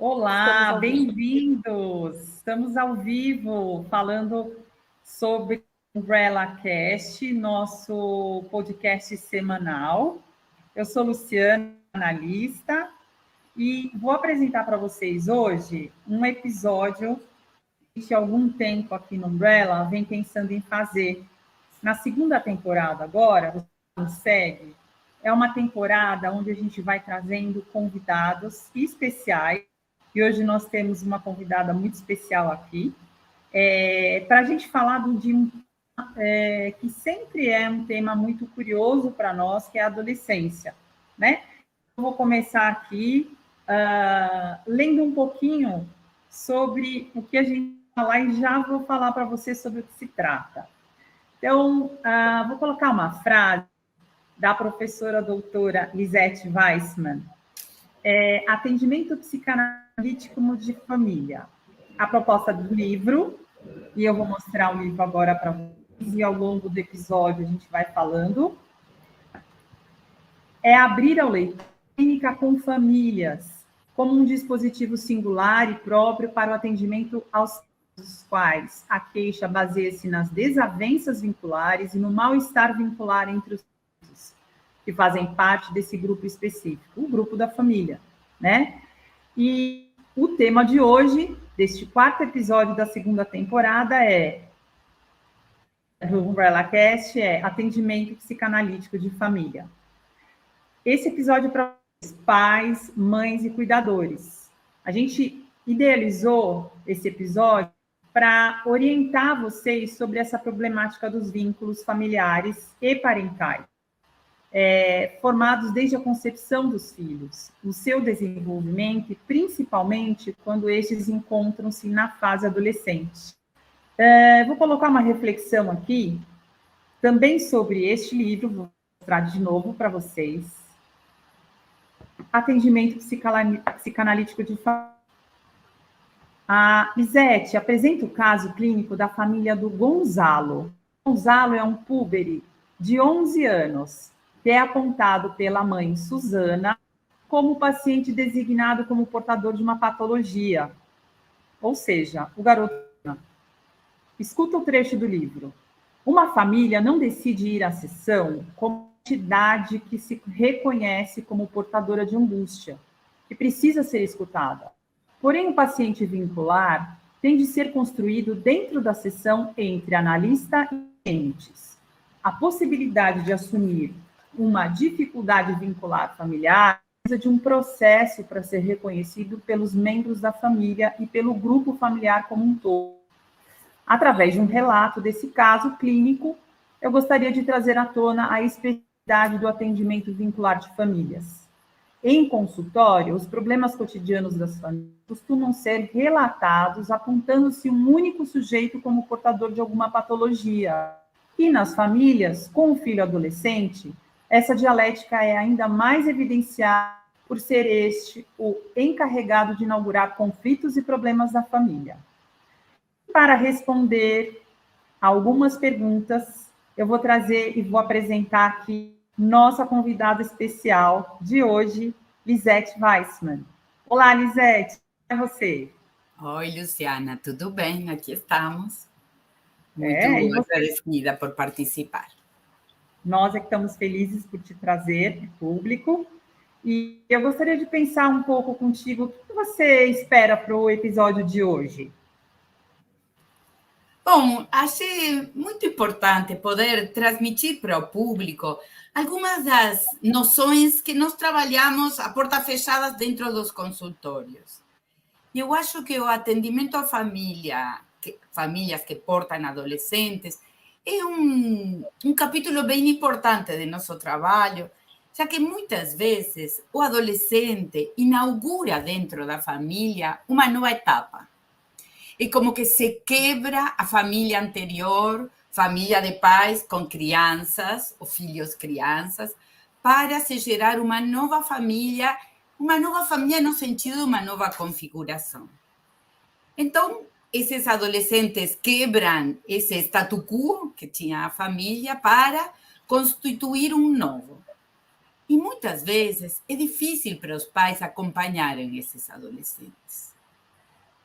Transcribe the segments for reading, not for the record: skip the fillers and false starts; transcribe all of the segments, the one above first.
Olá, bem-vindos! Estamos ao vivo falando sobre Umbrella Cast, nosso podcast semanal. Eu sou Luciana, analista, e vou apresentar para vocês hoje um episódio que há algum tempo aqui no Umbrella vem pensando em fazer. Na segunda temporada agora, você nos segue, é uma temporada onde a gente vai trazendo convidados especiais, e hoje nós temos uma convidada muito especial aqui, para a gente falar de um que sempre é um tema muito curioso para nós, que é a adolescência, né? Eu vou começar aqui lendo um pouquinho sobre o que a gente vai falar e já vou falar para você sobre o que se trata. Então, vou colocar uma frase da professora doutora Lisete Weissman, atendimento psicanalítico de família. A proposta do livro, e eu vou mostrar o livro agora para vocês, e ao longo do episódio a gente vai falando, é abrir ao leitor clínica com famílias, como um dispositivo singular e próprio para o atendimento aos quais a queixa baseia-se nas desavenças vinculares e no mal-estar vincular entre os que fazem parte desse grupo específico, o grupo da família, né? E o tema de hoje, deste quarto episódio da segunda temporada, do Umbrella Cast, é atendimento psicanalítico de família. Esse episódio é para pais, mães e cuidadores. A gente idealizou esse episódio para orientar vocês sobre essa problemática dos vínculos familiares e parentais, formados desde a concepção dos filhos, o seu desenvolvimento e principalmente quando estes encontram-se na fase adolescente. Vou colocar uma reflexão aqui também sobre este livro, vou mostrar de novo para vocês. Atendimento psicanalítico de família. A Lisete apresenta o caso clínico da família do Gonzalo. Gonzalo é um púbere de 11 anos, que é apontado pela mãe Suzana como paciente designado como portador de uma patologia. Ou seja, o garoto... Escuta o trecho do livro. Uma família não decide ir à sessão como entidade que se reconhece como portadora de angústia, que precisa ser escutada. Porém, o paciente vincular tem de ser construído dentro da sessão entre analista e clientes. A possibilidade de assumir uma dificuldade vincular familiar precisa de um processo para ser reconhecido pelos membros da família e pelo grupo familiar como um todo. Através de um relato desse caso clínico, eu gostaria de trazer à tona a especificidade do atendimento vincular de famílias. Em consultório, os problemas cotidianos das famílias costumam ser relatados apontando-se um único sujeito como portador de alguma patologia. E nas famílias, com o filho adolescente, essa dialética é ainda mais evidenciada por ser este o encarregado de inaugurar conflitos e problemas da família. Para responder algumas perguntas, eu vou trazer e vou apresentar aqui nossa convidada especial de hoje, Lisete Weissman. Olá, Lisete, é você? Oi, Luciana, tudo bem? Aqui estamos. Muito agradecida por participar. Nós é que estamos felizes por te trazer para o público. E eu gostaria de pensar um pouco contigo, o que você espera para o episódio de hoje? Bom, achei muito importante poder transmitir para o público algumas das noções que nós trabalhamos a porta fechada dentro dos consultórios. Eu acho que o atendimento à família, famílias que portam adolescentes, é um capítulo bem importante de nosso trabalho, já que muitas vezes o adolescente inaugura dentro da família uma nova etapa. É como que se quebra a família anterior, família de pais com crianças, ou filhos crianças, para se gerar uma nova família no sentido de uma nova configuração. Então, esses adolescentes quebram esse status quo que tinha a família para constituir um novo. E muitas vezes é difícil para os pais acompanharem esses adolescentes.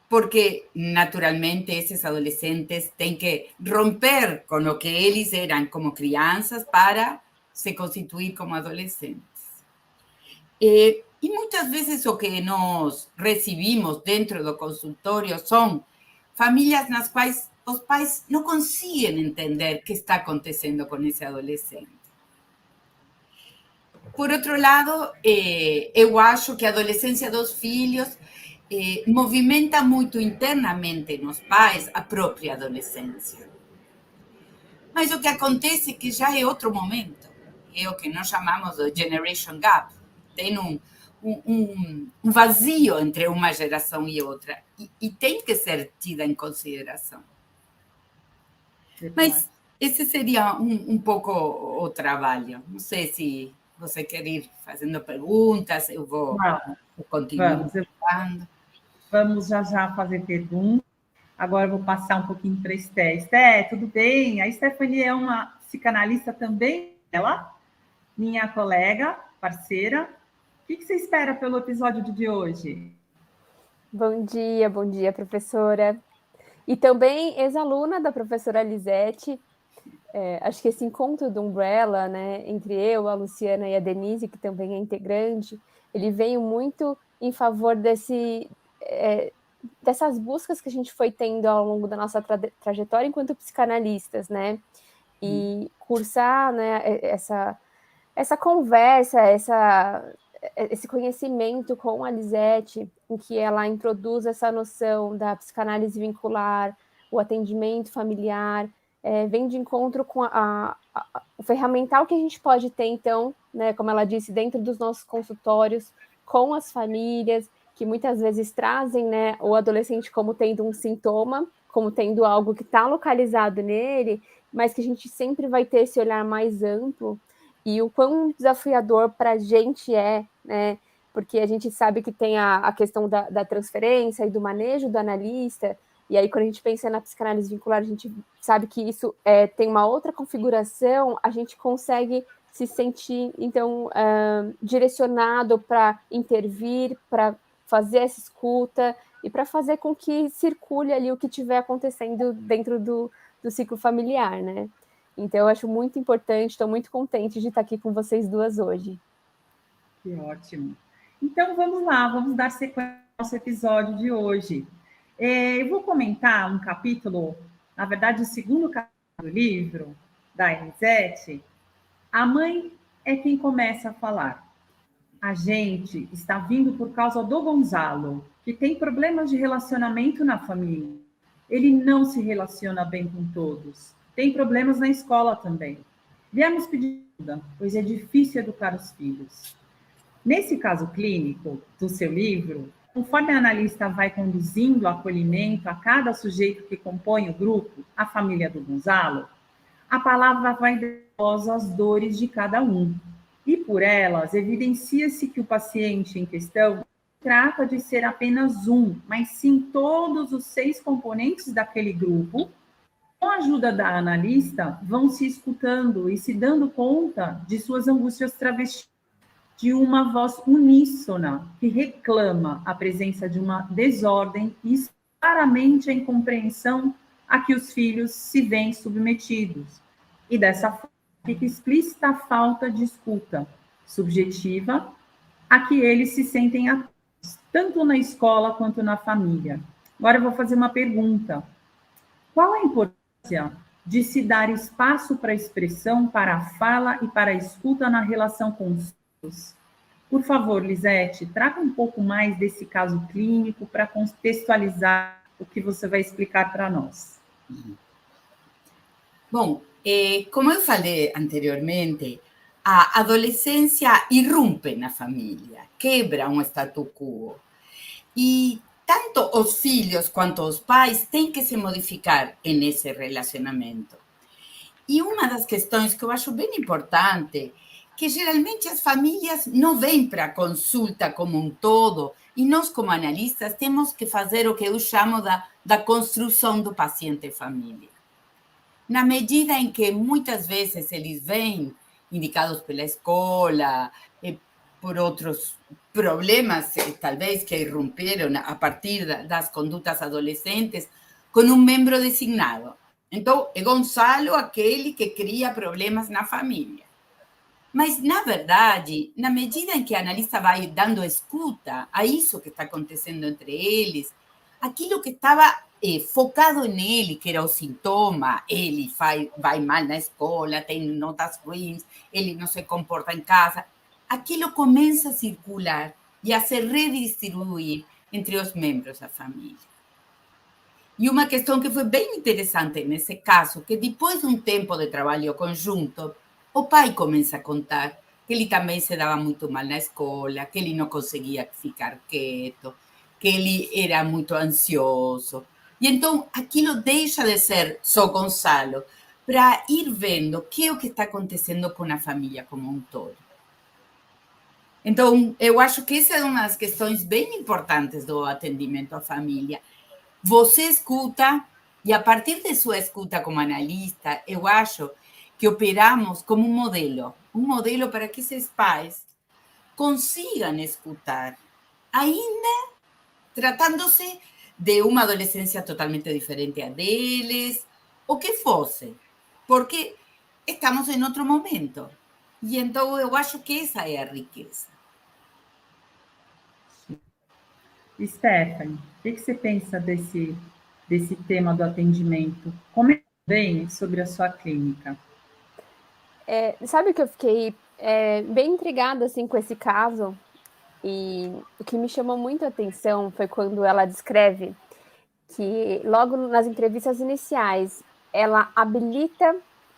Porque, naturalmente, esses adolescentes têm que romper com o que eles eram como crianças para se constituir como adolescentes. E muitas vezes o que nós recebemos dentro do consultório são famílias nas quais os pais não conseguem entender o que está acontecendo com esse adolescente. Por outro lado, eu acho que a adolescência dos filhos movimenta muito internamente nos pais a própria adolescência. Mas o que acontece é que já é outro momento. É o que nós chamamos de generation gap. Tem um vazio entre uma geração e outra. E tem que ser tida em consideração. Mas esse seria um pouco o trabalho. Não sei se você quer ir fazendo perguntas, eu vou continuar. Vamos já fazer perguntas. Agora eu vou passar um pouquinho para a Esté. Esté, tudo bem? A Stephanie é uma psicanalista também, ela, minha colega, parceira. O que você espera pelo episódio de hoje? Bom dia, professora. E também ex-aluna da professora Lisete. Acho que esse encontro do Umbrella, né, entre eu, a Luciana e a Denise, que também é integrante, ele veio muito em favor dessas buscas que a gente foi tendo ao longo da nossa trajetória enquanto psicanalistas, né? E cursar, né, essa conversa, esse conhecimento com a Lisete, em que ela introduz essa noção da psicanálise vincular, o atendimento familiar, vem de encontro com o ferramental que a gente pode ter, então, né, como ela disse, dentro dos nossos consultórios, com as famílias, que muitas vezes trazem, né, o adolescente como tendo um sintoma, como tendo algo que está localizado nele, mas que a gente sempre vai ter esse olhar mais amplo, e o quão desafiador para a gente né, porque a gente sabe que tem a questão da transferência e do manejo do analista, e aí quando a gente pensa na psicanálise vincular, a gente sabe que isso tem uma outra configuração, a gente consegue se sentir, então, direcionado para intervir, para fazer essa escuta e para fazer com que circule ali o que estiver acontecendo dentro do ciclo familiar, né? Então, eu acho muito importante, estou muito contente de estar aqui com vocês duas hoje. Que ótimo. Então, vamos lá, vamos dar sequência ao nosso episódio de hoje. Eu vou comentar um capítulo, na verdade, o segundo capítulo do livro, da Elisete. A mãe é quem começa a falar. A gente está vindo por causa do Gonzalo, que tem problemas de relacionamento na família. Ele não se relaciona bem com todos. Tem problemas na escola também. Viemos pedir ajuda, pois é difícil educar os filhos. Nesse caso clínico do seu livro, conforme a analista vai conduzindo o acolhimento a cada sujeito que compõe o grupo, a família do Gonzalo, a palavra vai dando às dores de cada um. E por elas, evidencia-se que o paciente em questão não trata de ser apenas um, mas sim todos os 6 componentes daquele grupo. Com a ajuda da analista, vão se escutando e se dando conta de suas angústias travestidas, de uma voz uníssona que reclama a presença de uma desordem e claramente a incompreensão a que os filhos se veem submetidos. E dessa forma fica explícita a falta de escuta subjetiva a que eles se sentem atentos, tanto na escola quanto na família. Agora eu vou fazer uma pergunta. Qual a importância de se dar espaço para a expressão, para a fala e para a escuta na relação com os filhos? Por favor, Lisete, traga um pouco mais desse caso clínico para contextualizar o que você vai explicar para nós. Bom, como eu falei anteriormente, a adolescência irrompe na família, quebra um status quo. E tanto os filhos quanto os pais têm que se modificar nesse relacionamento. E uma das questões que eu acho bem importante, que geralmente as famílias não vêm para a consulta como um todo, e nós, como analistas, temos que fazer o que eu chamo da construção do paciente-família. Na medida em que muitas vezes eles vêm indicados pela escola, por outros problemas, talvez, que irromperam a partir das condutas adolescentes, com um membro designado. Então, é Gonçalo aquele que cria problemas na família. Mas, na verdade, na medida em que a analista vai dando escuta a isso que está acontecendo entre eles, aquilo que estava focado nele, que era o sintoma, ele vai mal na escola, tem notas ruins, ele não se comporta em casa, aquilo começa a circular e a se redistribuir entre os membros da família. E uma questão que foi bem interessante nesse caso, que depois de um tempo de trabalho conjunto, o pai começa a contar que ele também se dava muito mal na escola, que ele não conseguia ficar quieto, que ele era muito ansioso. E então aquilo deixa de ser só Gonçalo, para ir vendo o que está acontecendo com a família como um todo. Então, eu acho que essa é uma das questões bem importantes do atendimento à família. Você escuta, e a partir de sua escuta como analista, eu acho que operamos como um modelo para que esses pais consigam escutar, ainda tratando-se de uma adolescência totalmente diferente a deles, o que fosse, porque estamos em outro momento. E então eu acho que essa é a riqueza. Stephanie, o que você pensa desse tema do atendimento? Comenta bem sobre a sua clínica. Sabe que eu fiquei bem intrigada assim, com esse caso, e o que me chamou muito a atenção foi quando ela descreve que logo nas entrevistas iniciais ela habilita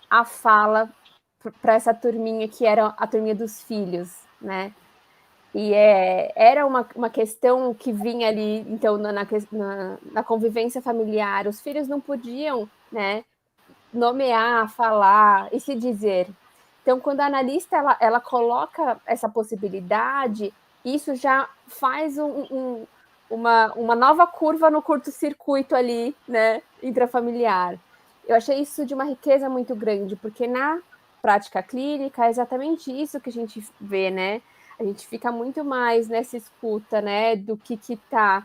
a fala para essa turminha que era a turminha dos filhos, né? E era uma questão que vinha ali, então, na convivência familiar. Os filhos não podiam, né, nomear, falar e se dizer. Então, quando a analista ela coloca essa possibilidade, isso já faz uma nova curva no curto-circuito ali, né, intrafamiliar. Eu achei isso de uma riqueza muito grande, porque na prática clínica é exatamente isso que a gente vê, né? A gente fica muito mais nessa escuta, né, do que está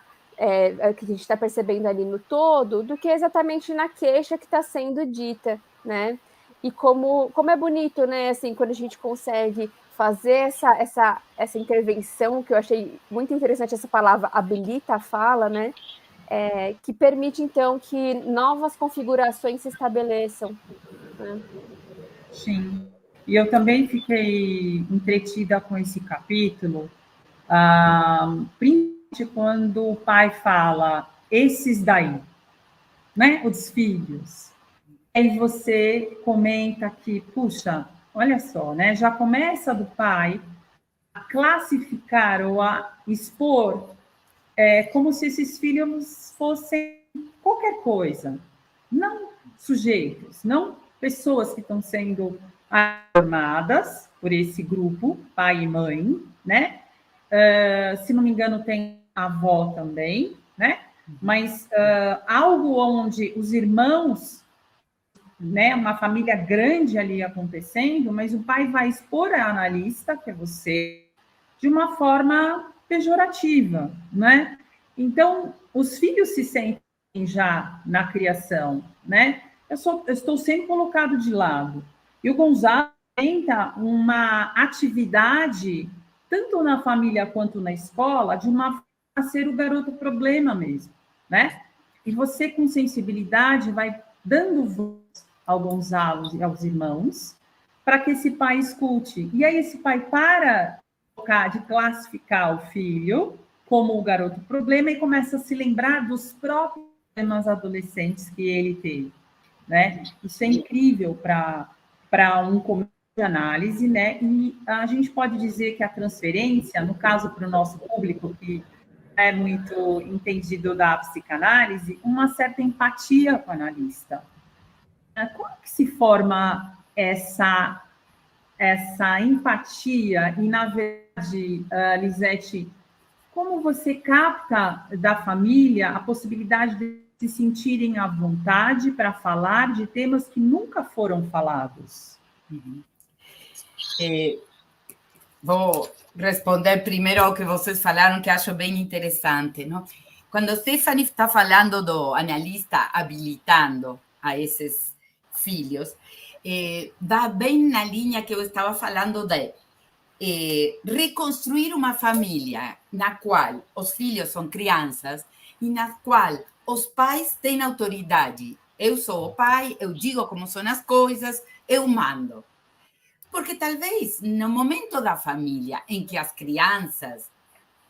que a gente está percebendo ali no todo, do que exatamente na queixa que está sendo dita, né? E como é bonito, né, assim, quando a gente consegue fazer essa intervenção, que eu achei muito interessante essa palavra, habilita a fala, né? Que permite, então, que novas configurações se estabeleçam. Né? Sim. E eu também fiquei entretida com esse capítulo, principalmente quando o pai fala, esses daí, né? Os filhos. Aí você comenta que, puxa, olha só, né? Já começa do pai a classificar ou a expor como se esses filhos fossem qualquer coisa, não sujeitos, não pessoas que estão sendo formadas por esse grupo, pai e mãe, né? Se não me engano, tem a avó também, né? Mas algo onde os irmãos, né? Uma família grande ali acontecendo, mas o pai vai expor a analista, que é você, de uma forma pejorativa, né? Então, os filhos se sentem já na criação, né? Eu estou sendo colocado de lado. E o Gonzalo tenta uma atividade, tanto na família quanto na escola, de uma forma a ser o garoto problema mesmo, né? E você, com sensibilidade, vai dando voz ao Gonzalo e aos irmãos, para que esse pai escute. E aí esse pai para de classificar o filho como o garoto problema e começa a se lembrar dos próprios problemas adolescentes que ele teve, né? Isso é incrível para um começo de análise, né? E a gente pode dizer que a transferência, no caso para o nosso público que é muito entendido da psicanálise, uma certa empatia com o analista. Como que se forma essa empatia? E, na verdade, Lisete, como você capta da família a possibilidade de se sentirem à vontade para falar de temas que nunca foram falados? vou responder primeiro ao que vocês falaram, que acho bem interessante, não? Quando a Stephanie está falando do analista habilitando a esses filhos, dá bem na linha que eu estava falando de reconstruir uma família na qual os filhos são crianças e na qual os pais têm autoridade. Eu sou o pai, eu digo como são as coisas, eu mando. Porque talvez no momento da família em que as crianças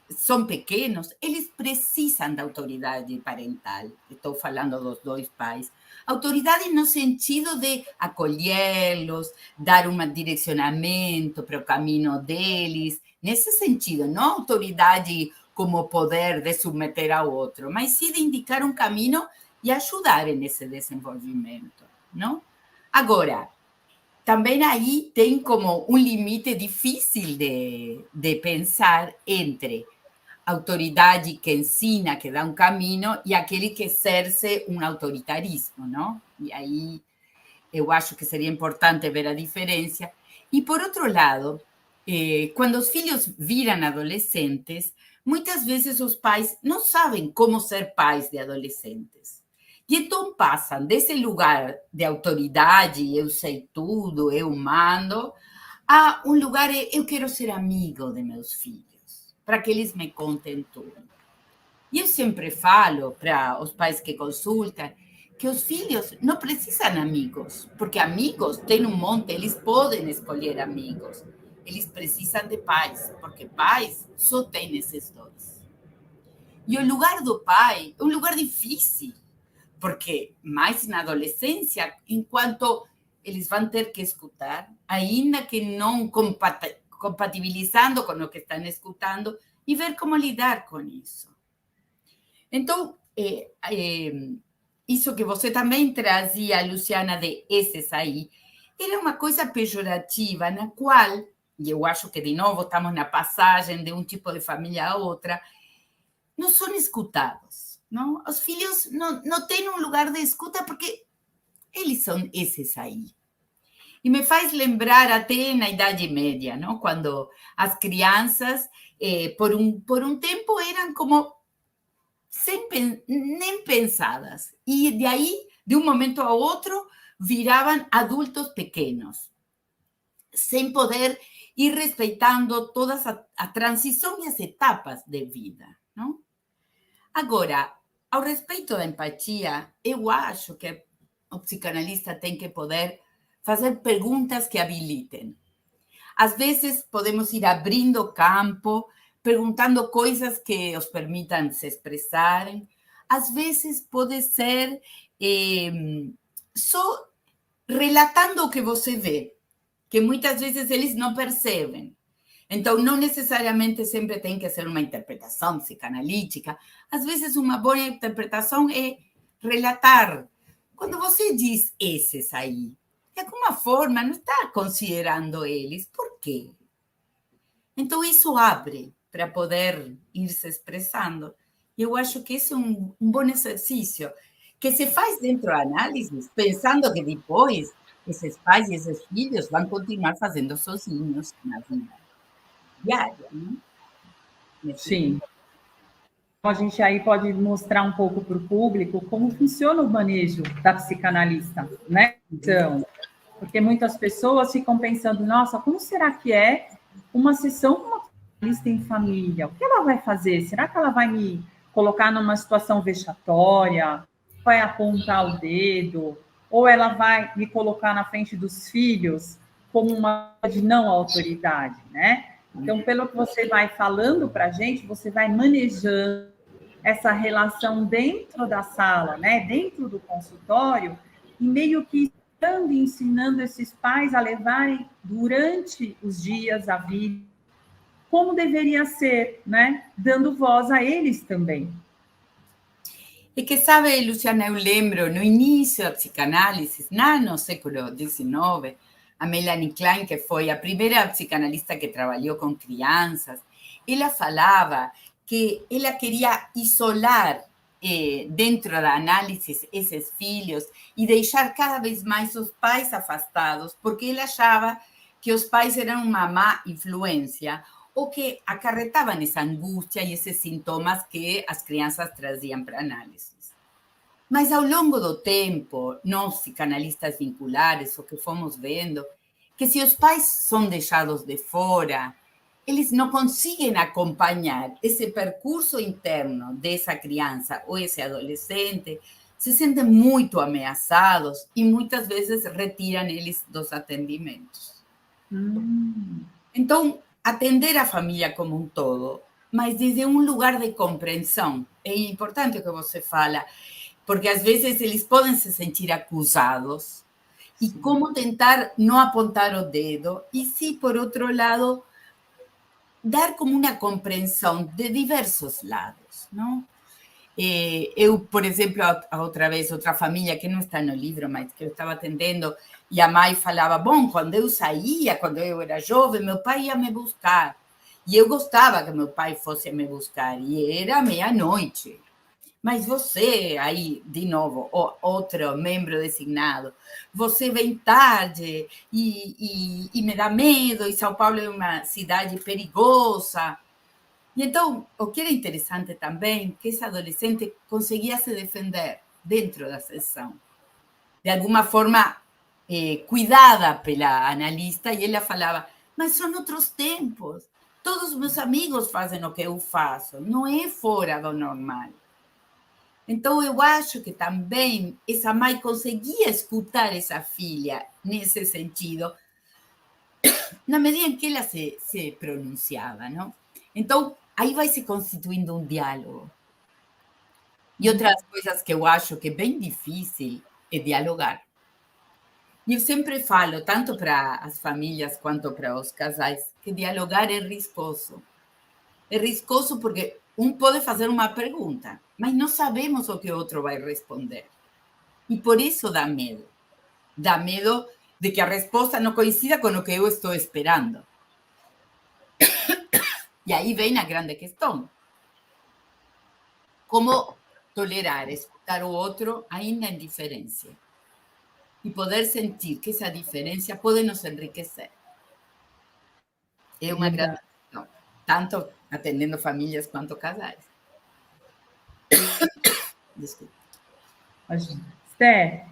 são pequenos, eles precisam da autoridade parental. Estou falando dos dois pais. Autoridade no sentido de acolhê-los, dar um direcionamento para o caminho deles, nesse sentido, não autoridade como poder de submeter ao outro, mas sim de indicar um caminho e ajudar nesse desenvolvimento, não? Agora, também aí tem como um limite difícil de pensar entre autoridade que ensina, que dá um caminho, e aquele que exerce um autoritarismo, não? E aí eu acho que seria importante ver a diferença. E, por outro lado, quando os filhos viram adolescentes, muitas vezes os pais não sabem como ser pais de adolescentes. E então passam desse lugar de autoridade, eu sei tudo, eu mando, a um lugar, eu quero ser amigo de meus filhos, para que eles me contem tudo. E eu sempre falo para os pais que consultam que os filhos não precisam de amigos, porque amigos têm um monte, eles podem escolher amigos. Eles precisam de pais, porque pais só têm esses dois. E o lugar do pai é um lugar difícil, porque mais na adolescência, enquanto eles vão ter que escutar, ainda que não compatibilizando com o que estão escutando, e ver como lidar com isso. Então, isso que você também trazia, Luciana, de esses aí, era uma coisa pejorativa, na qual, e eu acho que, de novo, estamos na passagem de um tipo de família a outra, não são escutados. Não? Os filhos não têm um lugar de escuta porque eles são esses aí. E me faz lembrar até na Idade Média, não? Quando as crianças, por um tempo, eram como nem pensadas. E de aí, de um momento a outro, viravam adultos pequenos, sem poder ir respeitando toda a transição e as etapas de vida. Não? Agora, ao respeito da empatia, eu acho que o psicanalista tem que poder fazer perguntas que habilitem. Às vezes, podemos ir abrindo o campo, perguntando coisas que os permitam se expressarem. Às vezes, pode ser só relatando o que você vê, que muitas vezes eles não percebem. Então, não necessariamente sempre tem que ser uma interpretação psicanalítica. Às vezes, uma boa interpretação é relatar. Quando você diz esses aí, de alguma forma não está considerando eles. Por quê? Então, isso abre para poder ir se expressando. Eu acho que esse é um bom exercício que se faz dentro da análise, pensando que depois esses pais e esses filhos vão continuar fazendo sozinhos na vida diária, né? Sim. Então, a gente aí pode mostrar um pouco para o público como funciona o manejo da psicanalista, né? Então, porque muitas pessoas ficam pensando, nossa, como será que é uma sessão com uma psicanalista em família? O que ela vai fazer? Será que ela vai me colocar numa situação vexatória? Vai apontar o dedo? Ou ela vai me colocar na frente dos filhos como uma de não autoridade, né? Então, pelo que você vai falando para a gente, você vai manejando essa relação dentro da sala, né? Dentro do consultório, e meio que ensinando esses pais a levarem durante os dias a vida como deveria ser, né? Dando voz a eles também. E que sabe, Luciana, eu lembro, no início da psicanálise, no século XIX, a Melanie Klein, que foi a primeira psicanalista que trabalhou com crianças, ela falava que ela queria isolar dentro da análise esses filhos e deixar cada vez mais os pais afastados, porque ela achava que os pais eram uma má influência ou que acarretavam essa angústia e esses sintomas que as crianças traziam para análise. Mas ao longo do tempo, nós, psicanalistas vinculares, o que fomos vendo, que se os pais são deixados de fora, eles não conseguem acompanhar esse percurso interno dessa criança ou esse adolescente, se sentem muito ameaçados e muitas vezes retiram eles dos atendimentos. Então, atender a família como um todo, mas desde um lugar de compreensão. É importante o que você fala, porque às vezes eles podem se sentir acusados. E como tentar não apontar o dedo, e sim, por outro lado, dar como uma compreensão de diversos lados, não? Eu, por exemplo, outra vez, outra família que não está no livro, mas que eu estava atendendo, e a mãe falava, bom, quando eu saía, quando eu era jovem, meu pai ia me buscar. E eu gostava que meu pai fosse me buscar, e era meia-noite. Mas você, aí, de novo, outro membro designado, você vem tarde e me dá medo, e São Paulo é uma cidade perigosa. E então, o que era interessante também, que esse adolescente conseguia se defender dentro da sessão. De alguma forma, cuidada pela analista, e ela falava, mas são outros tempos. Todos os meus amigos fazem o que eu faço, não é fora do normal. Então, eu acho que também essa mãe conseguia escutar essa filha nesse sentido, na medida em que ela se pronunciava, não? Então, aí vai se constituindo um diálogo. E outras coisas que eu acho que é bem difícil é dialogar. E eu sempre falo, tanto para as famílias quanto para os casais, que dialogar é riscoso. É riscoso porque um pode fazer uma pergunta, mas não sabemos o que o outro vai responder. E por isso dá medo. Dá medo de que a resposta não coincida com o que eu estou esperando. E aí vem a grande questão. Como tolerar, escutar o outro ainda em diferença. E poder sentir que essa diferença pode nos enriquecer. É uma grande questão. Tanto atendendo famílias quanto casais. Desculpa. Esther,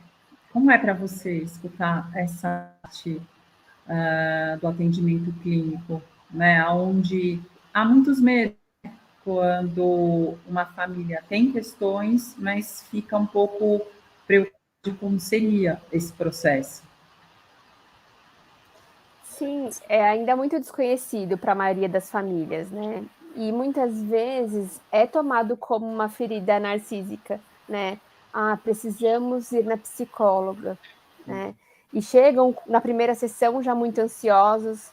como é para você escutar essa parte do atendimento clínico, né? Onde há muitos medos quando uma família tem questões, mas fica um pouco preocupada de como seria esse processo. Sim, é ainda muito desconhecido para a maioria das famílias, né? E muitas vezes é tomado como uma ferida narcísica, né? Ah, precisamos ir na psicóloga, né? E chegam na primeira sessão já muito ansiosos,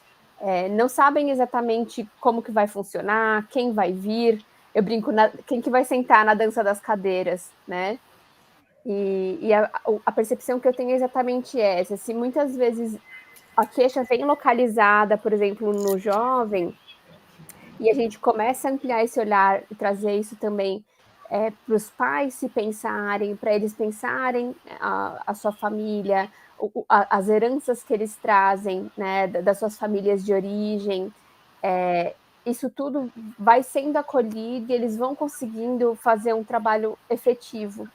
não sabem exatamente como que vai funcionar, quem vai vir, eu brinco, quem que vai sentar na dança das cadeiras, né? E a percepção que eu tenho é exatamente essa. Se muitas vezes a queixa vem localizada, por exemplo, no jovem, e a gente começa a ampliar esse olhar e trazer isso também para os pais se pensarem, para eles pensarem a sua família, as heranças que eles trazem, né, das suas famílias de origem, isso tudo vai sendo acolhido e eles vão conseguindo fazer um trabalho efetivo.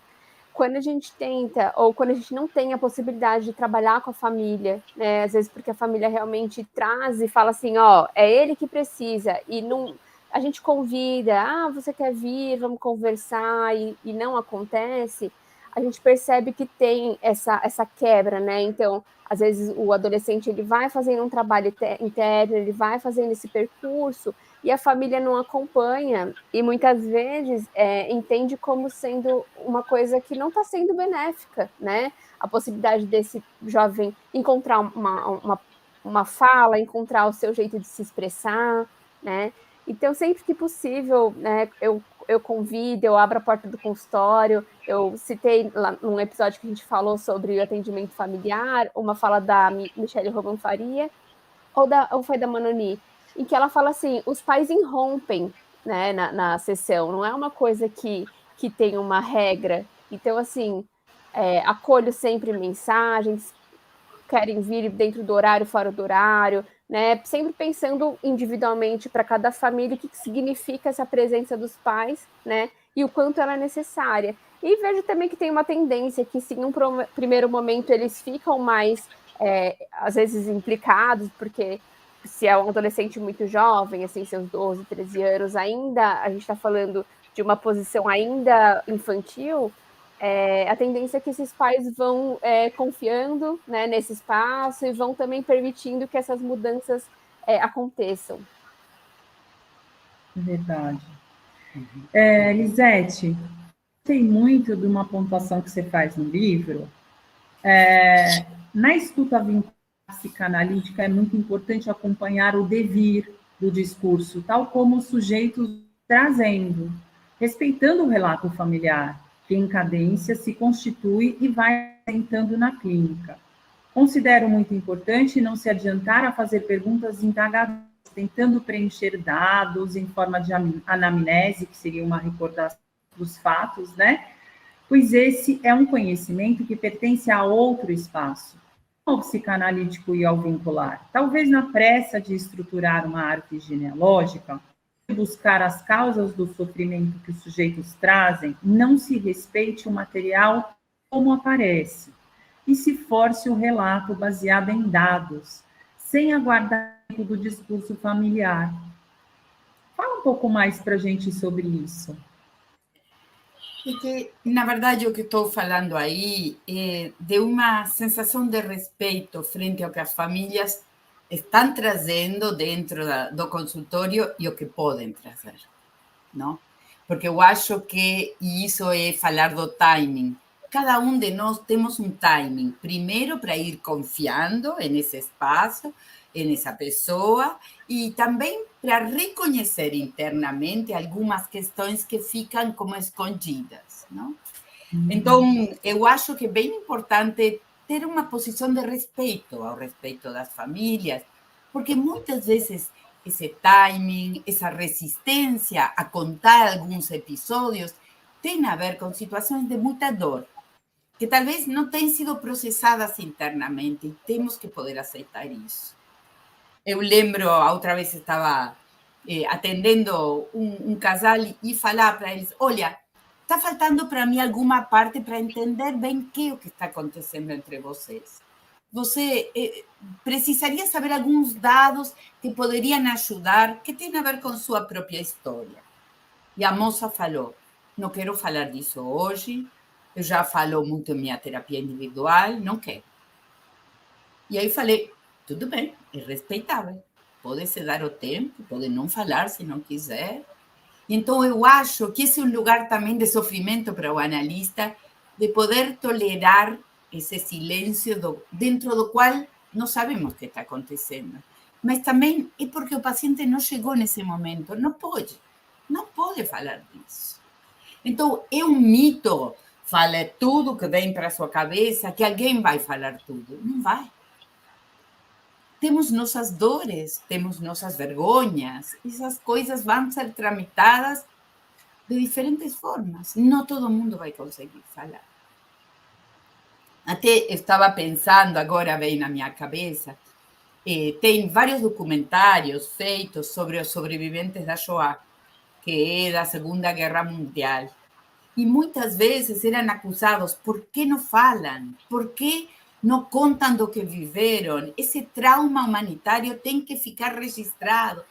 Quando a gente tenta, ou quando a gente não tem a possibilidade de trabalhar com a família, né, às vezes porque a família realmente traz e fala assim, ó, é ele que precisa, e não, a gente convida, você quer vir, vamos conversar, e não acontece, a gente percebe que tem essa quebra, né, então, às vezes o adolescente, ele vai fazendo um trabalho interno, ele vai fazendo esse percurso, e a família não acompanha, e muitas vezes entende como sendo uma coisa que não está sendo benéfica, né? A possibilidade desse jovem encontrar uma fala, encontrar o seu jeito de se expressar, né? Então, sempre que possível, né, eu convido, eu abro a porta do consultório, eu citei lá num episódio que a gente falou sobre o atendimento familiar, uma fala da Michele Roman Faria, ou foi da Manoni, em que ela fala assim, os pais irrompem, né, na sessão, não é uma coisa que tem uma regra. Então, assim, acolho sempre mensagens, querem vir dentro do horário, fora do horário, né? Sempre pensando individualmente para cada família o que significa essa presença dos pais, né? E o quanto ela é necessária. E vejo também que tem uma tendência que, se em um primeiro momento eles ficam mais, às vezes, implicados, porque se é um adolescente muito jovem, assim, seus 12, 13 anos, ainda a gente está falando de uma posição ainda infantil, a tendência é que esses pais vão confiando, né, nesse espaço e vão também permitindo que essas mudanças aconteçam. Verdade. Lisete, gostei muito de uma pontuação que você faz no livro. Na escuta vinculada psicanalítica é muito importante acompanhar o devir do discurso, tal como os sujeitos trazendo, respeitando o relato familiar, que em cadência se constitui e vai apresentando na clínica. Considero muito importante não se adiantar a fazer perguntas indagadoras, tentando preencher dados em forma de anamnese, que seria uma recordação dos fatos, né? Pois esse é um conhecimento que pertence a outro espaço, ao psicanalítico e ao vincular. Talvez na pressa de estruturar uma árvore genealógica, buscar as causas do sofrimento que os sujeitos trazem, não se respeite o material como aparece, e se force o relato baseado em dados, sem aguardar o do discurso familiar. Fala um pouco mais para a gente sobre isso. Porque, na verdade, o que estou falando aí é de uma sensação de respeito frente ao que as famílias estão trazendo dentro do consultório e o que podem trazer, não? Porque eu acho que isso é falar do timing. Cada um de nós temos um timing, primeiro para ir confiando nesse espaço, nessa pessoa, e também para reconhecer internamente algumas questões que ficam como escondidas, não? Então, eu acho que é bem importante ter uma posição de respeito ao respeito das famílias, porque muitas vezes esse timing, essa resistência a contar alguns episódios tem a ver com situações de muita dor, que talvez não tenham sido processadas internamente, e temos que poder aceitar isso. Eu lembro, a outra vez estava atendendo um casal e falar para eles, olha, está faltando para mim alguma parte para entender bem o que está acontecendo entre vocês. Você precisaria saber alguns dados que poderiam ajudar, que tem a ver com sua própria história. E a moça falou, não quero falar disso hoje, eu já falo muito em minha terapia individual, não quero. E aí falei, tudo bem, é respeitável. Pode se dar o tempo, pode não falar se não quiser. Então, eu acho que esse é um lugar também de sofrimento para o analista, de poder tolerar esse silêncio dentro do qual não sabemos o que está acontecendo. Mas também é porque o paciente não chegou nesse momento, não pode falar disso. Então, é um mito, fale tudo que vem para a sua cabeça, que alguém vai falar tudo. Não vai. Temos nossas dores, temos nossas vergonhas, essas coisas vão ser tramitadas de diferentes formas. Não todo mundo vai conseguir falar. Até estava pensando, agora veio na minha cabeça, tem vários documentários feitos sobre os sobreviventes da Shoah, que é da Segunda Guerra Mundial. E muitas vezes eram acusados, por que não falam? Por que não contam do que viveram? Esse trauma humanitário tem que ficar registrado.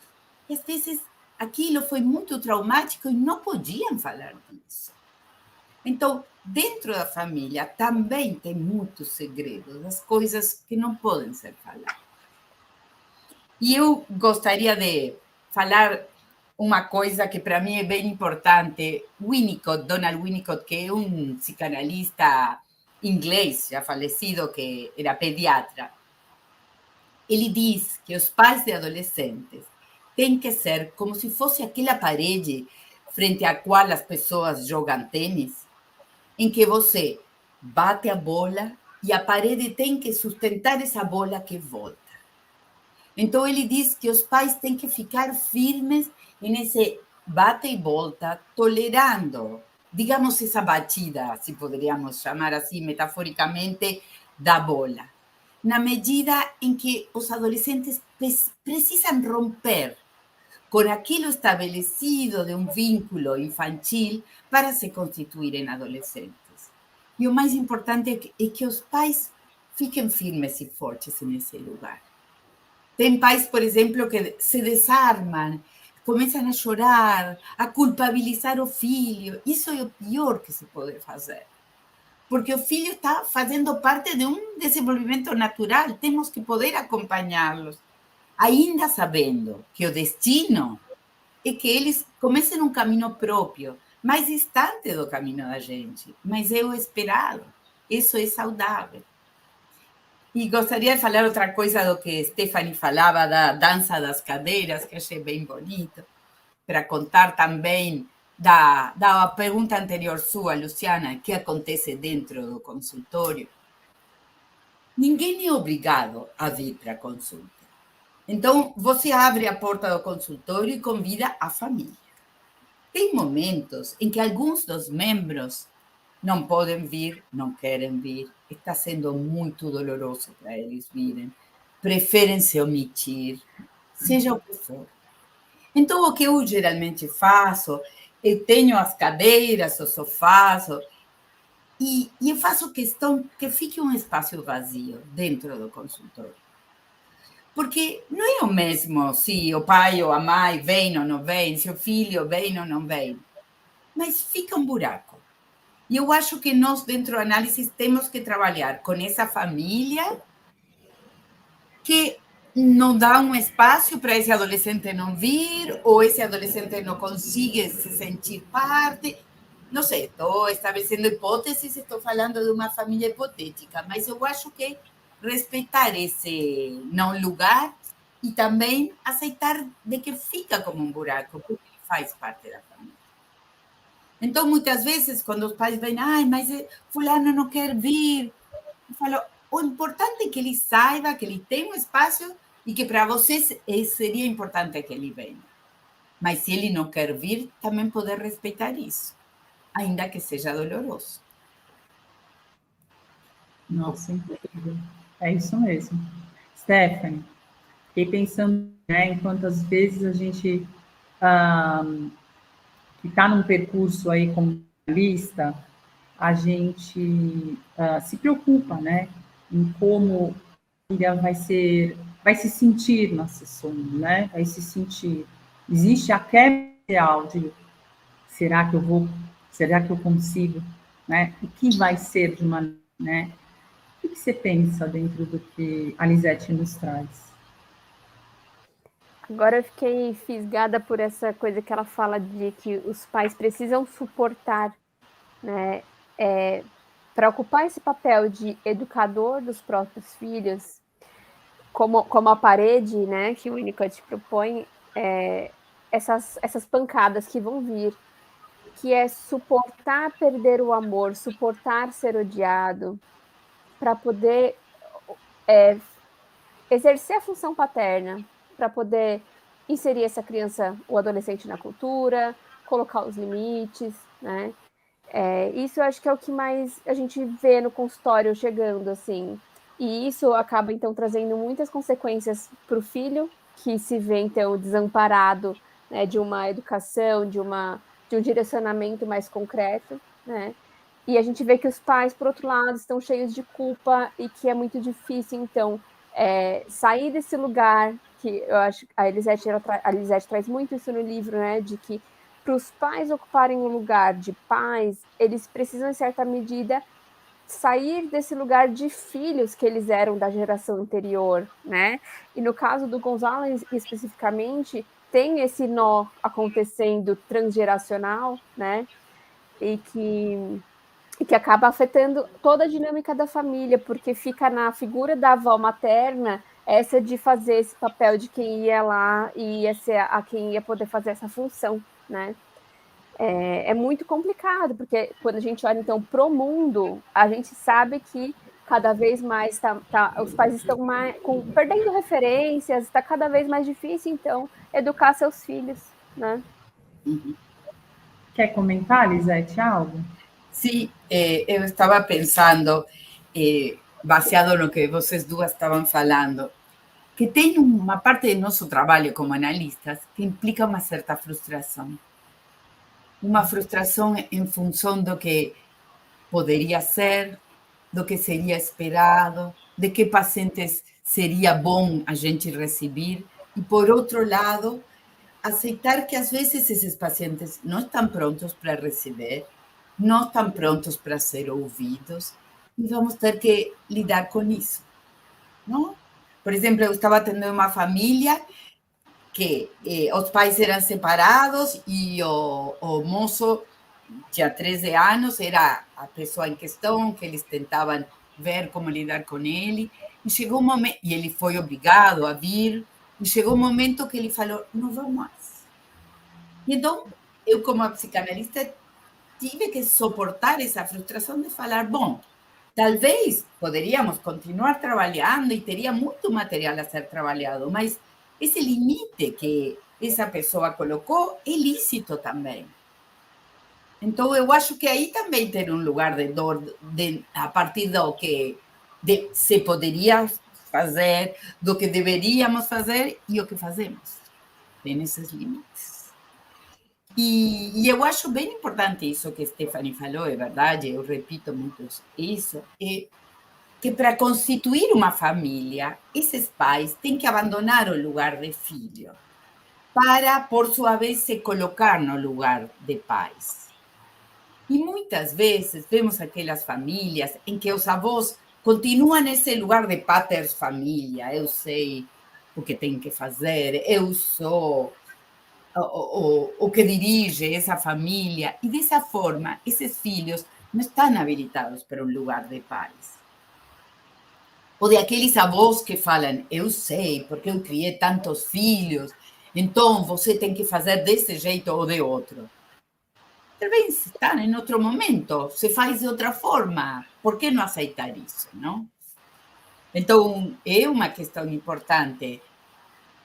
E às vezes aquilo foi muito traumático e não podiam falar disso. Então, dentro da família também tem muitos segredos, as coisas que não podem ser faladas. E eu gostaria de falar uma coisa que para mim é bem importante. Donald Winnicott, que é um psicanalista inglês já falecido, que era pediatra, ele diz que os pais de adolescentes têm que ser como se fosse aquela parede frente à qual as pessoas jogam tênis, em que você bate a bola e a parede tem que sustentar essa bola que volta. Então, ele diz que os pais têm que ficar firmes nesse bate e volta, tolerando, digamos, essa batida, se poderíamos chamar assim, metaforicamente, da bola. na medida em que os adolescentes precisam romper com aquilo estabelecido de um vínculo infantil para se constituírem adolescentes. E o mais importante é que os pais fiquem firmes e fortes nesse lugar. Tem pais, por exemplo, que se desarmam, começam a chorar, a culpabilizar o filho. Isso é o pior que se pode fazer. Porque o filho está fazendo parte de um desenvolvimento natural. Temos que poder acompanhá-los, ainda sabendo que o destino é que eles comecem um caminho próprio, mais distante do caminho da gente. Mas é o esperado. Isso é saudável. E gostaria de falar outra coisa do que Stephanie falava da dança das cadeiras, que achei bem bonito, para contar também da pergunta anterior sua, Luciana, que acontece dentro do consultório. Ninguém é obrigado a vir para a consulta. Então, você abre a porta do consultório e convida a família. Tem momentos em que alguns dos membros não podem vir, não querem vir, está sendo muito doloroso para eles virem, preferem se omitir, seja o que for. Então, o que eu geralmente faço, eu tenho as cadeiras, os sofás, e eu faço questão que fique um espaço vazio dentro do consultório. Porque não é o mesmo se o pai ou a mãe vem ou não vem, se o filho vem ou não vem, mas fica um buraco. E eu acho que nós, dentro do análise, temos que trabalhar com essa família que não dá um espaço para esse adolescente não vir, ou esse adolescente não consiga se sentir parte. Não sei, estou estabelecendo hipóteses, estou falando de uma família hipotética, mas eu acho que respeitar esse não lugar e também aceitar de que fica como um buraco, porque faz parte da família. Então, muitas vezes, quando os pais vêm, mas fulano não quer vir, eu falo, o importante é que ele saiba que ele tem um espaço e que para vocês seria importante que ele venha. Mas se ele não quer vir, também poder respeitar isso, ainda que seja doloroso. Nossa, incrível. É isso mesmo. Stephanie, fiquei pensando, né, em quantas vezes a gente que está num percurso aí como lista, a gente se preocupa, né, em como a família vai se sentir na sessão, né, vai se sentir. Existe a quebra real de será que eu consigo, né, o que vai ser de uma, né, o que você pensa dentro do que a Lisete nos traz? Agora eu fiquei fisgada por essa coisa que ela fala de que os pais precisam suportar, né, para ocupar esse papel de educador dos próprios filhos, como a parede, né, que o Winnicott propõe, essas pancadas que vão vir, que é suportar perder o amor, suportar ser odiado, para poder exercer a função paterna, para poder inserir essa criança, o adolescente na cultura, colocar os limites, né? Isso eu acho que é o que mais a gente vê no consultório chegando, assim. E isso acaba, então, trazendo muitas consequências para o filho, que se vê, então, desamparado, né, de uma educação, de um direcionamento mais concreto, né? E a gente vê que os pais, por outro lado, estão cheios de culpa e que é muito difícil, então, sair desse lugar, que eu acho que a Lisete traz muito isso no livro, né, de que para os pais ocuparem o lugar de pais, eles precisam, em certa medida, sair desse lugar de filhos que eles eram da geração anterior, né? E no caso do Gonzalo, especificamente, tem esse nó acontecendo transgeracional, né? E que acaba afetando toda a dinâmica da família, porque fica na figura da avó materna essa de fazer esse papel de quem ia lá e ia ser a quem ia poder fazer essa função, né? É muito complicado, porque quando a gente olha, então, pro mundo, a gente sabe que cada vez mais os pais estão perdendo referências, está cada vez mais difícil, então, educar seus filhos, né? Quer comentar, Lisete, algo? Sim, eu estava pensando, baseado no que vocês duas estavam falando, que tem uma parte do nosso trabalho como analistas que implica uma certa frustração. Uma frustração em função do que poderia ser, do que seria esperado, de que pacientes seria bom a gente receber. E, por outro lado, aceitar que, às vezes, esses pacientes não estão prontos para receber, não estão prontos para ser ouvidos, e vamos ter que lidar com isso, não? Por exemplo, eu estava atendendo uma família que os pais eram separados e o moço tinha 13 anos, era a pessoa em questão, que eles tentavam ver como lidar com ele, e chegou um momento, e ele foi obrigado a vir, e chegou um momento que ele falou, não vou mais. E então, eu como psicanalista, tive que suportar essa frustração de falar, bom, talvez poderíamos continuar trabalhando e teria muito material a ser trabalhado, mas esse limite que essa pessoa colocou é lícito também. Então, eu acho que aí também tem um lugar de dor a partir do que se poderia fazer, do que deveríamos fazer e o que fazemos. Tem esses limites. E eu acho bem importante isso que a Stephanie falou, é verdade, eu repito muito isso, que para constituir uma família, esses pais têm que abandonar o lugar de filho para, por sua vez, se colocar no lugar de pais. E muitas vezes vemos aquelas famílias em que os avós continuam nesse lugar de paters família, eu sei o que tenho que fazer, eu sou o que dirige essa família, e dessa forma, esses filhos não estão habilitados para um lugar de pais. Ou de aqueles avós que falam, eu sei, porque eu criei tantos filhos, então você tem que fazer desse jeito ou de outro. Talvez está em outro momento, se faz de outra forma, por que não aceitar isso, não? Então, é uma questão importante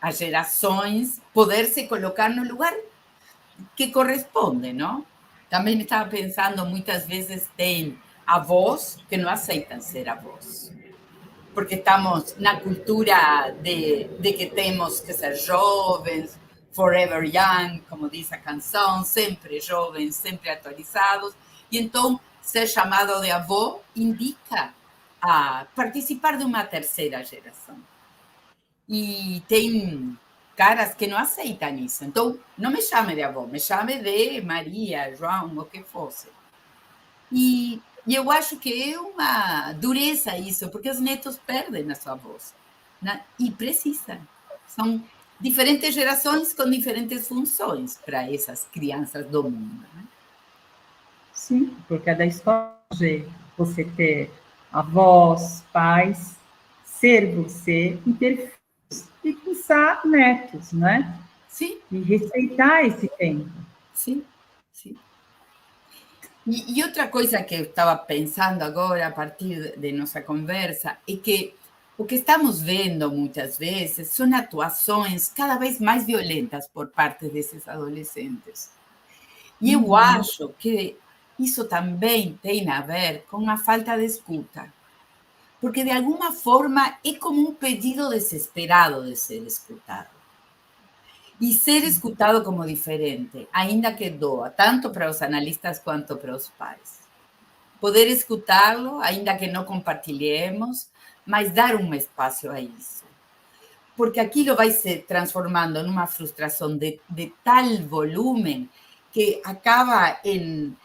as gerações poder se colocar no lugar que corresponde, não? Também estava pensando, muitas vezes tem avós que não aceitam ser avós, porque estamos na cultura de que temos que ser jovens, forever young, como diz a canção, sempre jovens, sempre atualizados, e então ser chamado de avô indica a participar de uma terceira geração. E tem caras que não aceitam isso. Então, não me chame de avó, me chame de Maria, João, o que fosse. E eu acho que é uma dureza isso, porque os netos perdem a sua voz, né? E precisam. São diferentes gerações com diferentes funções para essas crianças do mundo, né? Sim, porque é da escola de você ter avós, pais, ser você e ter filhos e pensar netos, né? Sim. E respeitar esse tempo. Sim, sim. E outra coisa que eu estava pensando agora, a partir de nossa conversa, é que o que estamos vendo muitas vezes são atuações cada vez mais violentas por parte desses adolescentes. E eu acho que isso também tem a ver com a falta de escuta. Porque, de alguma forma, é como um pedido desesperado de ser escutado. E ser escutado como diferente, ainda que doa, tanto para os analistas quanto para os pais. Poder escutá-lo, ainda que não compartilhemos, mas dar um espaço a isso. Porque aquilo vai se transformando numa frustração de tal volume que acaba em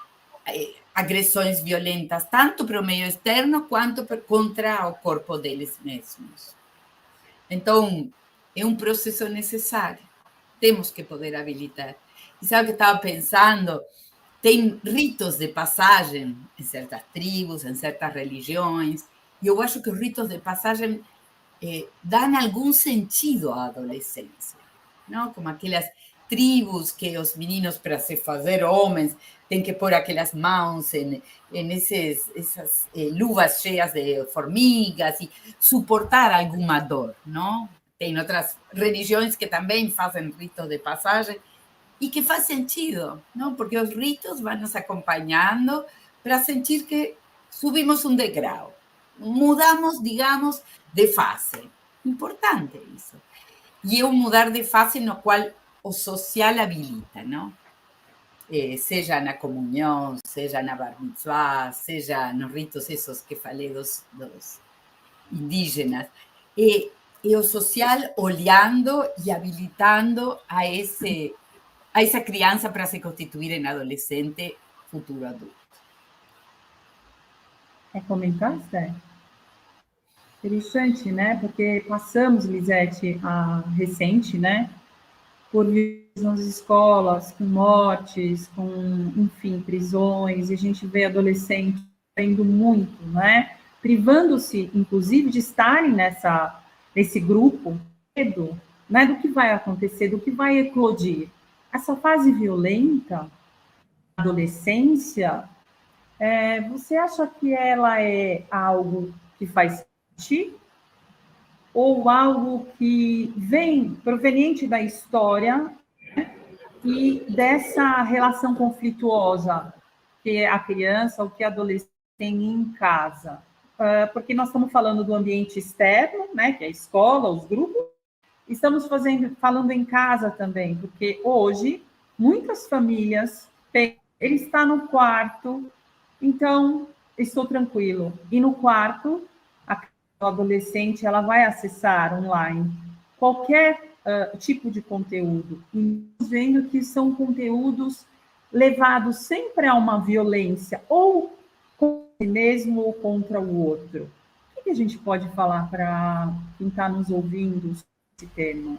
agressões violentas, tanto para o meio externo quanto contra o corpo deles mesmos. Então, é um processo necessário. Temos que poder habilitar. E sabe o que estava pensando? Tem ritos de passagem em certas tribos, em certas religiões, e eu acho que os ritos de passagem dão algum sentido à adolescência, não? Como aquelas tribos que os meninos, para se fazer homens, têm que pôr aquelas mãos em essas luvas cheias de formigas e suportar alguma dor, não? Tem outras religiões que também fazem ritos de passagem e que faz sentido, não? Porque os ritos vão nos acompanhando para sentir que subimos um degrau. mudamos, digamos, de fase. Importante isso. E é um mudar de fase no qual o social habilita, não? Seja na comunhão, seja na bar mitzvah, seja nos ritos esses que falei dos indígenas. E o social olhando e habilitando a essa criança para se constituir em adolescente, futuro adulto. Quer comentar, Esther? Interessante, né? Porque passamos, Lisete, recente, né? Por nas escolas, com mortes, com, enfim, prisões, e a gente vê adolescentes sofrendo muito, né? Privando-se, inclusive, de estarem nesse grupo, medo, né? Do que vai acontecer, do que vai eclodir. Essa fase violenta, adolescência, você acha que ela é algo que faz sentido? Ou algo que vem proveniente da história e dessa relação conflituosa que a criança ou que a adolescente tem em casa? Porque nós estamos falando do ambiente externo, né, que é a escola, os grupos, estamos falando em casa também, porque hoje muitas famílias ele está no quarto, então estou tranquilo. E no quarto, a adolescente ela vai acessar online qualquer tipo de conteúdo, e vendo que são conteúdos levados sempre a uma violência, ou contra si mesmo ou contra o outro. O que a gente pode falar para quem está nos ouvindo sobre esse tema?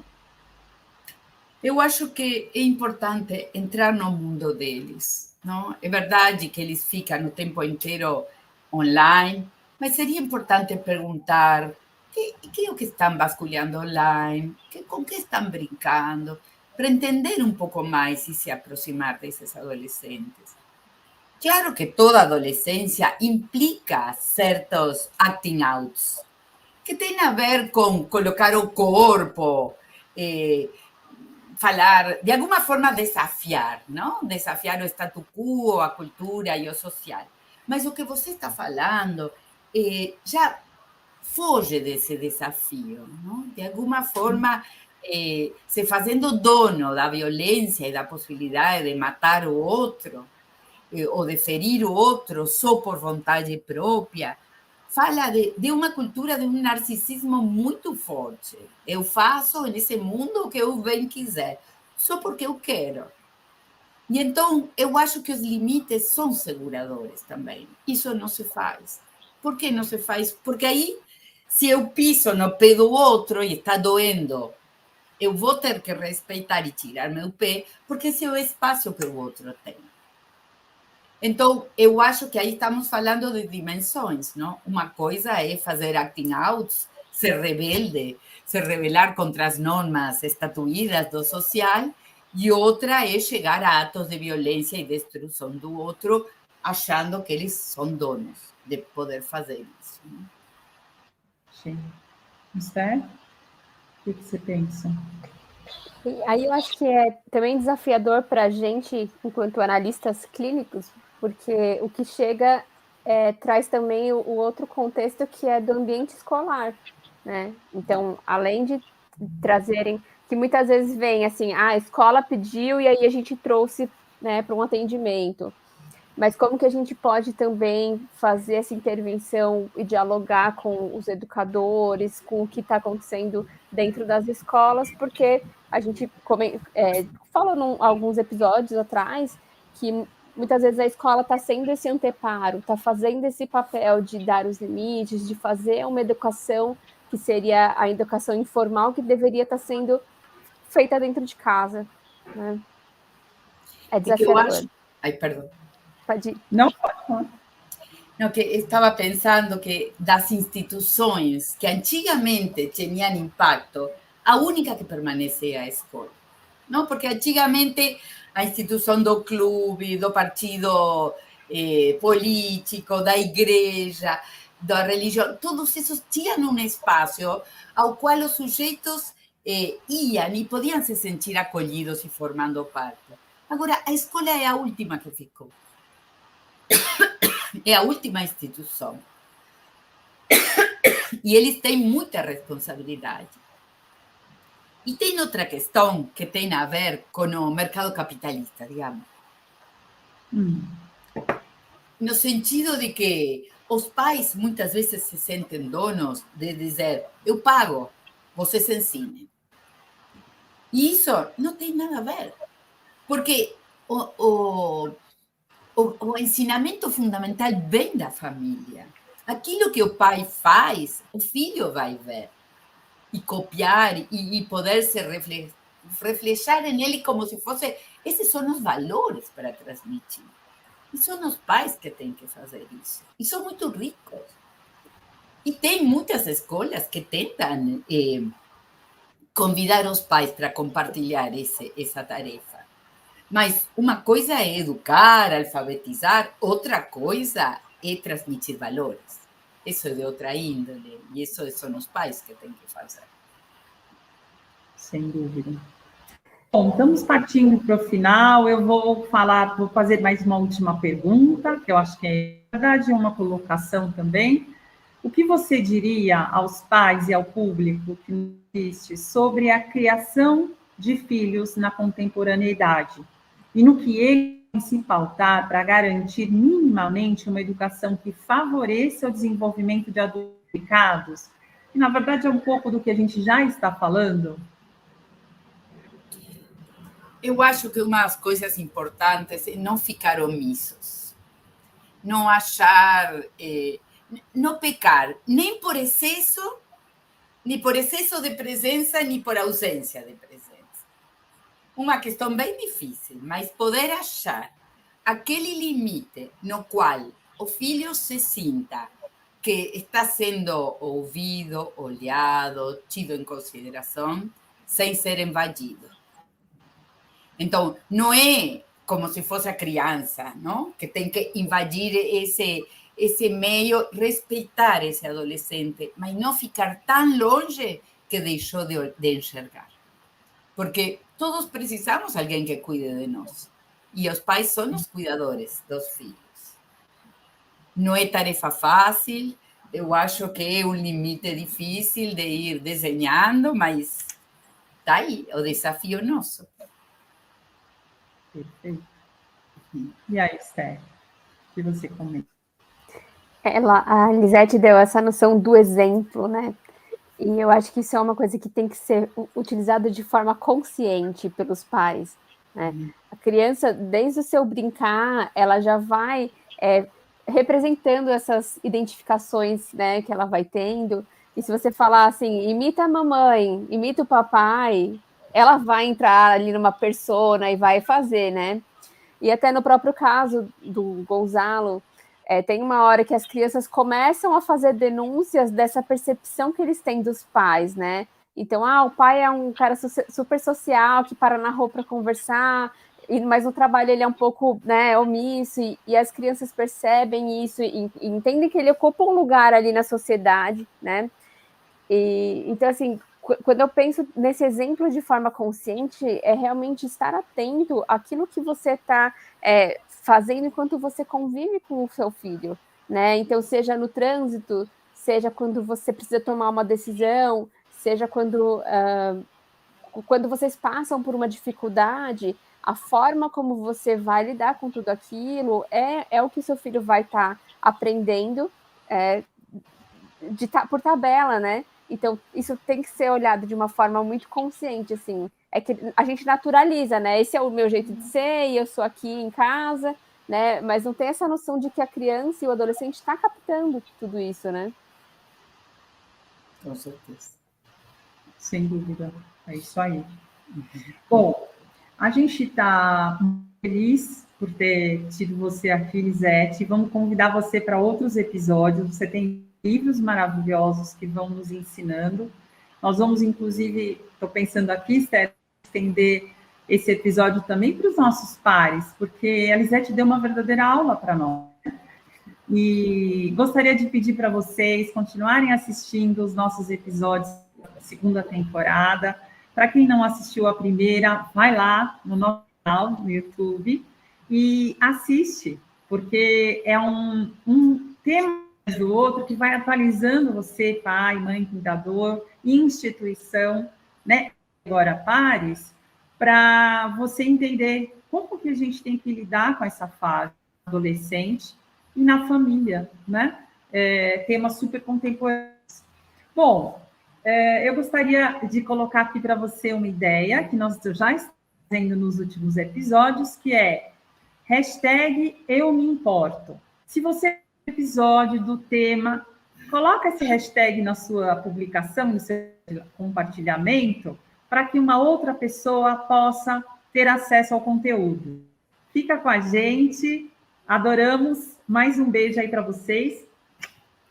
Eu acho que é importante entrar no mundo deles, não? É verdade que eles ficam o tempo inteiro online, mas seria importante perguntar que é o que estão vasculhando online, com que estão brincando, para entender um pouco mais e se aproximar desses adolescentes. Claro que toda adolescência implica certos acting outs, que tem a ver com colocar o corpo, falar, de alguma forma desafiar, não? Desafiar o status quo, a cultura e o social. Mas o que você está falando já foge desse desafio, não? De alguma forma, se fazendo dono da violência e da possibilidade de matar o outro, ou de ferir o outro só por vontade própria, fala de uma cultura de um narcisismo muito forte. Eu faço nesse mundo o que eu bem quiser, só porque eu quero. E então, eu acho que os limites são seguradores também. Isso não se faz. Por que não se faz? Porque aí, se eu piso no pé do outro e está doendo, eu vou ter que respeitar e tirar meu pé, porque esse é o espaço que o outro tem. Então, eu acho que aí estamos falando de dimensões, não? Uma coisa é fazer acting outs, ser rebelde, se rebelar contra as normas estatuídas do social, e outra é chegar a atos de violência e destruição do outro, achando que eles são donos de poder fazer isso. Não? Sim. Esther, o que você pensa? E aí eu acho que é também desafiador para a gente, enquanto analistas clínicos, porque o que chega traz também o outro contexto que é do ambiente escolar, né? Então, além de trazerem, que muitas vezes vem assim, a escola pediu e aí a gente trouxe, né, para um atendimento. Mas como que a gente pode também fazer essa intervenção e dialogar com os educadores, com o que está acontecendo dentro das escolas, porque a gente falou em alguns episódios atrás que muitas vezes a escola está sendo esse anteparo, está fazendo esse papel de dar os limites, de fazer uma educação que seria a educação informal que deveria estar sendo feita dentro de casa. Né? É desafiador. Eu acho... Ai, perdão. Pode ir. Não, pode falar. No, que estava pensando que das instituições que antigamente tinham impacto, a única que permanece é a escola. Não? Porque antigamente a instituição do clube, do partido político, da igreja, da religião, todos esses tinham um espaço ao qual os sujeitos iam e podiam se sentir acolhidos e formando parte. Agora, a escola é a última que ficou. É a última instituição. E eles têm muita responsabilidade. E tem outra questão que tem a ver com o mercado capitalista, digamos. No sentido de que os pais muitas vezes se sentem donos de dizer, eu pago, vocês ensinem. E isso não tem nada a ver. Porque o ensinamento fundamental vem da família. Aquilo que o pai faz, o filho vai ver. E copiar, e poder se reflejar nele como se fosse... Esses são os valores para transmitir. E são os pais que têm que fazer isso. E são muito ricos. E tem muitas escolas que tentam convidar os pais para compartilhar essa tarefa. Mas uma coisa é educar, alfabetizar, outra coisa é transmitir valores. Isso é de outra índole, e isso são os pais que têm que fazer. Sem dúvida. Bom, estamos partindo para o final. Eu vou fazer mais uma última pergunta, que eu acho que é, na verdade, uma colocação também. O que você diria aos pais e ao público que nos assiste sobre a criação de filhos na contemporaneidade e no que eles devem se pautar para garantir minimamente uma educação que favoreça o desenvolvimento de adultos educados? E, na verdade, é um pouco do que a gente já está falando. Eu acho que uma das coisas importantes é não ficar omissos, não achar, não pecar, nem por excesso de presença, nem por ausência de presença. Uma questão bem difícil, mas poder achar aquele limite no qual o filho se sinta que está sendo ouvido, olhado, tido em consideração, sem ser invadido. Então, não é como se fosse a criança, não? Que tem que invadir esse meio, respeitar esse adolescente, mas não ficar tão longe que deixou de enxergar. Porque todos precisamos de alguém que cuide de nós. E os pais são os cuidadores dos filhos. Não é tarefa fácil, eu acho que é um limite difícil de ir desenhando, mas está aí o desafio nosso. Perfeito. E aí, Esther, o que você comenta? A Lisete deu essa noção do exemplo, né? E eu acho que isso é uma coisa que tem que ser utilizada de forma consciente pelos pais, né? A criança, desde o seu brincar, ela já vai representando essas identificações, né, que ela vai tendo. E se você falar assim, imita a mamãe, imita o papai, ela vai entrar ali numa persona e vai fazer, né? E até no próprio caso do Gonzalo, tem uma hora que as crianças começam a fazer denúncias dessa percepção que eles têm dos pais, né? Então, o pai é um cara super social, que para na rua para conversar, mas no trabalho ele é um pouco, né, omisso, e as crianças percebem isso e entendem que ele ocupa um lugar ali na sociedade, né? Então, assim, quando eu penso nesse exemplo de forma consciente, é realmente estar atento àquilo que você está fazendo enquanto você convive com o seu filho, né? Então, seja no trânsito, seja quando você precisa tomar uma decisão, seja quando vocês passam por uma dificuldade, a forma como você vai lidar com tudo aquilo é o que o seu filho vai estar aprendendo por tabela, né? Então, isso tem que ser olhado de uma forma muito consciente, assim. É que a gente naturaliza, né? Esse é o meu jeito de ser, e eu sou aqui em casa, né? Mas não tem essa noção de que a criança e o adolescente está captando tudo isso, né? Com certeza. Sem dúvida. É isso aí. Bom, a gente está feliz por ter tido você aqui, Lisete. Vamos convidar você para outros episódios. Você tem livros maravilhosos que vão nos ensinando. Nós vamos, inclusive, estou pensando aqui, Esther, estender esse episódio também para os nossos pares, porque a Lisete deu uma verdadeira aula para nós. E gostaria de pedir para vocês continuarem assistindo os nossos episódios da segunda temporada. Para quem não assistiu a primeira, vai lá no nosso canal, no YouTube, e assiste, porque é um tema do outro, que vai atualizando você, pai, mãe, cuidador, instituição, né? Agora, pares, para você entender como que a gente tem que lidar com essa fase adolescente e na família, né? Temas super contemporâneos. Bom, eu gostaria de colocar aqui para você uma ideia que nós já estamos fazendo nos últimos episódios, que é #EuMeImporto. Se você tem um episódio do tema, coloca esse hashtag na sua publicação, no seu compartilhamento, para que uma outra pessoa possa ter acesso ao conteúdo. Fica com a gente, adoramos. Mais um beijo aí para vocês.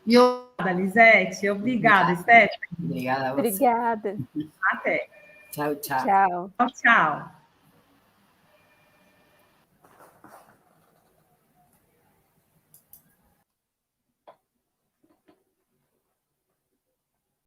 E obrigada, Lisete. Obrigada, Stephanie. Obrigada a você. Obrigada. Até. Tchau, tchau. Tchau. Tchau, tchau.